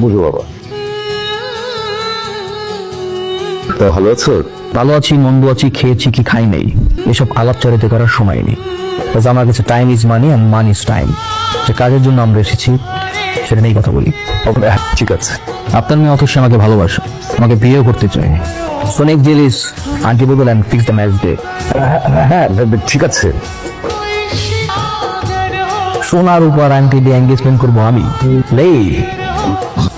বুঝো বাবা। তো ভালো আছো? ভালো আছি, মন্দ আছি, খেয়েছি কি খাই নাই, এসব আলাপচারিতা করার সময় নেই। আমার কাছে time is money and money is time. যে কাজের জন্য আমরা এসেছি সেটা নিয়েই কথা বলি। ঠিক আছে। আপনার মেয়ে অথচ আমাকে ভালোবাসে, আমাকে বিয়েও করতে চায়। সো নেক্সট ডিল ইজ আনটিবল and fix the match day. হ্যাঁ ঠিক আছে। সোনার উপর আংটি দিয়ে এঙ্গেজমেন্ট করবো আমি।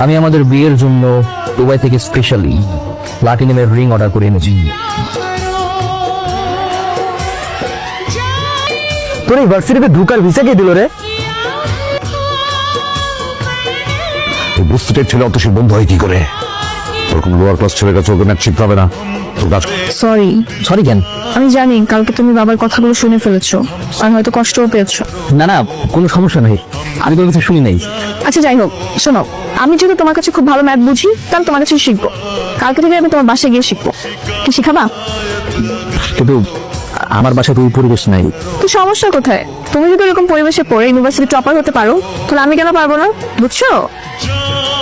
আমি আমাদের বিয়ের জন্য দুবাই থেকে স্পেশালি প্লাটিনামের রিং অর্ডার করে এনেছি। তোর ইউনিভার্সিটিতে ঢুকার ভিসা কে দিল রে? বুঝতে ছেলে অত সে বন্ধু হয় কি করে? ওরকম লোয়ার ক্লাস ছেলের কাছে ওকে ম্যাচ শিখতে হবে না। সরি কেন? আমি জানি কালকে তুমি বাবার কথাগুলো শুনে ফেলেছো আর হয়তো কষ্টও পেয়েছো। না কোনো সমস্যা নেই, আমি তোর কিছু শুনি নাই। আচ্ছা যাই হোক, শোনো, আমি যদি তোমার কাছে খুব ভালো ম্যাথ বুঝি তাহলে তোমার কাছে শিখবো। কালকে থেকে আমি তোমার বাসায় গিয়ে শিখবো। কি শিখাবা? কিন্তু আমার বাসায় তো ওই পরিবেশ নাই। তো সমস্যা কোথায়? তুমি যদি এরকম পরিবেশে পড়ে ইউনিভার্সিটি টপার হতে পারো তাহলে আমি কেন পারবো না? বুঝছো?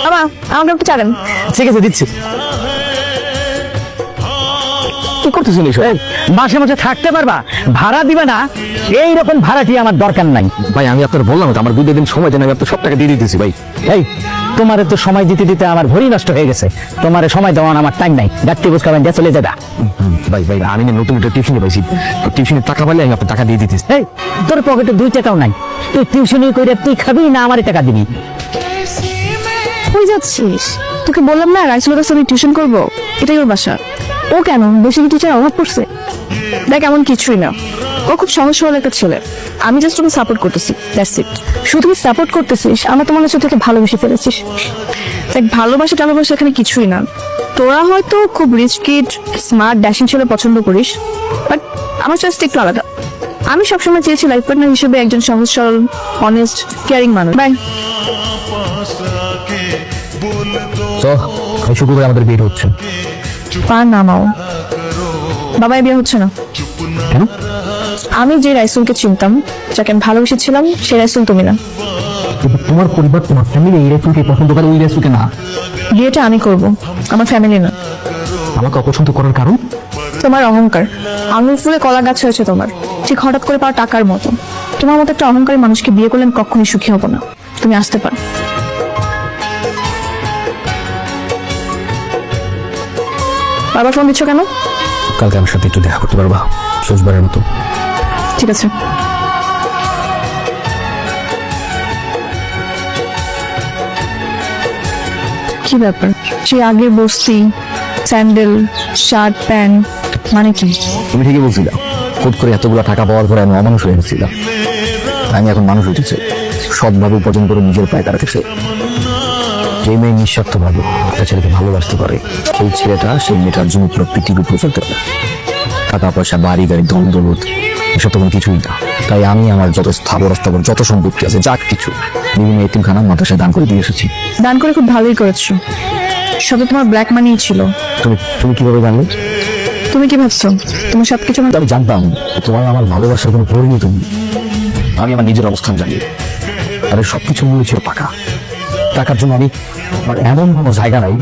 বাবা আমাকে একটু চালেন। ঠিক আছে, দিচ্ছি। কি করতেছেন এইসব? মাসে মাসে থাকতে পারবা, ভাড়া দিবে না, এইরকম ভাড়াটি আমার দরকার নাই। ভাই আমি আপনার বললাম তো আমার 2 দিন সময় দেন, আমি আপনার সব টাকা দিয়ে দিতেছি ভাই। এই তোমারে তো সময় দিতে দিতে আমার ভরি নষ্ট হয়ে গেছে। তোমারে সময় দেওয়ার আমার টাইম নাই। ডাক্তি বুঝ খাবেন, যা চলে যাবা। ভাই আমি না নতুন একটা টিউশনে পাইছি, টিউশনের টাকা পাইলে আমি আপনার টাকা দিয়ে দিতেছি। এই তোর পকেটে 2 টাকাও নাই, তুই টিউশনি করে তুই খাবি না আমারে টাকা দিবি? কই যাচ্ছিস? তোকে বললাম না রাইসুলের কাছে আমি টিউশন করবো, এটাই ওর বাসা। ও কেন বেশি কি টিচার অভাব পড়ছে? দেখ এমন কিছুই না, ও খুব সহজ সরল একটা ছেলে। আমি জাস্ট তোকে সাপোর্ট করতেছি, দ্যাটস ইট। শুধু তুই সাপোর্ট করতেছিস, আমরা তোমার কাছে তোকে ভালোবেসে ফেলেছিস। দেখ ভালোবাসা টালোবাসা এখানে কিছুই না। তোরা হয়তো খুব রিচ কিড, স্মার্ট, ড্যাশিং ছেলে পছন্দ করিস, বাট আমার জাস্ট একটু আলাদা। আমি সবসময় চেয়েছি লাইফ পার্টনার হিসেবে একজন সহজ সরল, অনেস্ট, কেয়ারিং মানুষ। বাই। তো এই শুক্রবার আমাদের বিয়ে হচ্ছে। পা নামাও। বাবাই বিয়ে হচ্ছে না। কেন? আমি যে রাইসুলকে চিনতাম, যাকে আমি ভালোবেসেছিলাম, সেই রাইসুল তুমি না। তোমার পরিবার, তোমার ফ্যামিলি এই রেসুলকে পছন্দ করে, ওই রেসুলকে না। বিয়েটা আমি করব, আমার ফ্যামিলি না। আমাকে অপছন্দ করার কারণ? তোমার অহংকার। আঙুল ফুলে কলা গাছ হয়েছে তোমার, ঠিক হঠাৎ করে পাওয়া টাকার মতো। তোমার মতো একটা অহংকারী মানুষকে বিয়ে করলে আমি কখনোই সুখী হব না। তুমি আসতে পারো। বাবা ফোন দিচ্ছ কেন? কালকে আমার সাথে একটু দেখা করতে পারবা, শেষবারের মতো? ঠিক আছে। কি ব্যাপার? সে আগে বসতি, স্যান্ডেল, শার্ট, প্যান্ট, মানে কি? তুমি ঠিকই বলছিলাম, খুব করে এতগুলো টাকা পাওয়ার পরে আমি অমানুষ হয়ে গেছিলাম। আমি এখন মানুষ উঠেছে, সৎভাবে উপার্জন করে নিজের পায়ে দাঁড়াতেছে। যে মেয়ে নিঃস্বার্থভাবে একটা ছেলেকে ভালোবাসতে পারে, সেই ছেলেটা সেই মেয়েটার জন্য পুরো পৃথিবী উপরে চলতে পারে। টাকা পয়সা, বাড়ি গাড়ি, ধন দৌলত এসব তো কোনো কিছুই না। তাই আমি আমার যত স্থাবর অস্থাবর যত সম্পত্তি আছে, যা কিছু বিভিন্ন এতিমখানা মাদ্রাসায় দান করে দিয়ে এসেছি। দান করে খুব ভালোই করেছো। সবে তোমার ব্ল্যাক মানি ছিল। তুমি কিভাবে জানলে? তুমি কি ভাবছো তোমার সবকিছু আমি জানতাম তোমার আমার ভালোবাসার কোনো পরিণতি নেই। আমি আমার নিজের অবস্থান জানি, তাদের সবকিছু মূল্য ছিল টাকা। টাকার জন্য আমি আমার এমন কোনো জায়গা নাই,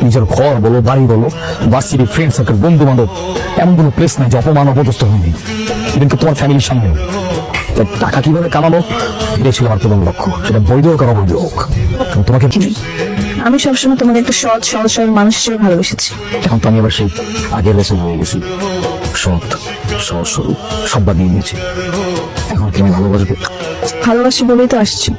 নিজের ঘর বলো, বাড়ি বলো, ভার্সিটি, ফ্রেন্ড সার্কেল, বন্ধু বান্ধব, এমন কোনো প্লেস নাই যে অপমান অপদস্থ হয়নি, কিন্তু তোমার ফ্যামিলির সামনে। টাকা কিভাবে কামাবো এটাই ছিল আমার প্রধান লক্ষ্য, সেটা বৈধ হোক আর অবৈধ হোক। তোমাকে আমি সবসময় তোমাকে একটা সৎ সহজ সরল মানুষ হিসেবে ভালোবেসেছি। এখন তো আমি আবার সেই আগের রেসে হয়ে গেছি, সৎ সহজ সরল সব বাদ দিয়ে নিয়েছি। এখন কি আমি ভালোবাসবো? ভালোবাসি বলেই তো আসছি।